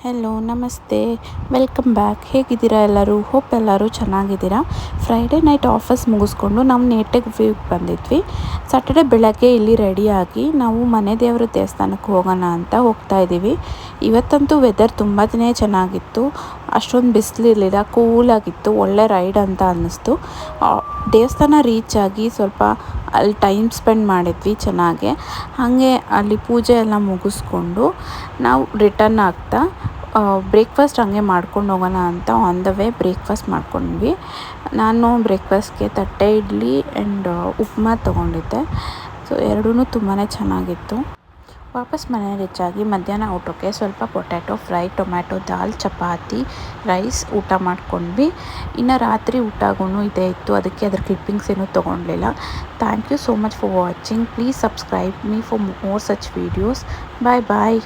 Hello ನಮಸ್ತೆ, welcome back. ಹೇಗಿದ್ದೀರಾ ಎಲ್ಲರೂ? ಹೋಪ್ ಎಲ್ಲರೂ ಚೆನ್ನಾಗಿದ್ದೀರಾ. ಫ್ರೈಡೇ ನೈಟ್ ಆಫೀಸ್ ಮುಗಿಸ್ಕೊಂಡು ನಾವು ನೇಟಿವ್ ವ್ಯೂಗೆ ಬಂದಿದ್ವಿ. ಸಾಟರ್ಡೆ ಬೆಳಗ್ಗೆ ಇಲ್ಲಿ ರೆಡಿಯಾಗಿ ನಾವು ಮನೆ ದೇವರ ದೇವಸ್ಥಾನಕ್ಕೆ ಹೋಗೋಣ ಅಂತ ಹೋಗ್ತಾ ಇದ್ದೀವಿ. ಇವತ್ತಂತೂ ವೆದರ್ ತುಂಬಾ ಚೆನ್ನಾಗಿತ್ತು. ಅಷ್ಟೊಂದು ಬಿಸಿಲಿರಲಿಲ್ಲ, ಕೂಲಾಗಿತ್ತು. ಒಳ್ಳೆ ರೈಡ್ ಅಂತ ಅನ್ನಿಸ್ತು. ದೇವಸ್ಥಾನ ರೀಚ್ ಆಗಿ ಸ್ವಲ್ಪ ಅಲ್ಲಿ ಟೈಮ್ ಸ್ಪೆಂಡ್ ಮಾಡಿದ್ವಿ ಚೆನ್ನಾಗೆ. ಹಾಗೆ ಅಲ್ಲಿ ಪೂಜೆ ಎಲ್ಲ ಮುಗಿಸ್ಕೊಂಡು ನಾವು ರಿಟರ್ನ್ ಆಗ್ತಾ ಬ್ರೇಕ್ಫಾಸ್ಟ್ ಹಂಗೆ ಮಾಡ್ಕೊಂಡು ಹೋಗೋಣ ಅಂತ ಆನ್ ದ ವೇ ಬ್ರೇಕ್ಫಾಸ್ಟ್ ಮಾಡ್ಕೊಂಡ್ವಿ. ನಾನು ಬ್ರೇಕ್ಫಾಸ್ಟ್ಗೆ ತಟ್ಟೆ ಇಡ್ಲಿ ಆ್ಯಂಡ್ ಉಪ್ಮಾ ತೊಗೊಂಡಿದ್ದೆ. ಸೊ ಎರಡೂ ತುಂಬಾ ಚೆನ್ನಾಗಿತ್ತು. ವಾಪಸ್ ಮನೆ ರೀಚ್ ಆಗಿ ಮಧ್ಯಾಹ್ನ ಊಟಕ್ಕೆ ಸ್ವಲ್ಪ ಪೊಟ್ಯಾಟೊ ಫ್ರೈ, ಟೊಮ್ಯಾಟೊ ದಾಲ್, ಚಪಾತಿ, ರೈಸ್ ಊಟ ಮಾಡ್ಕೊಂಡ್ವಿ. ಇನ್ನು ರಾತ್ರಿ ಊಟಗೂ ಇದೇ ಇತ್ತು, ಅದಕ್ಕೆ ಅದ್ರ ಕ್ಲಿಪ್ಪಿಂಗ್ಸ್ ಏನೂ ತೊಗೊಳ್ಲಿಲ್ಲ. Thank you so much for watching. Please subscribe me for more such videos. Bye bye.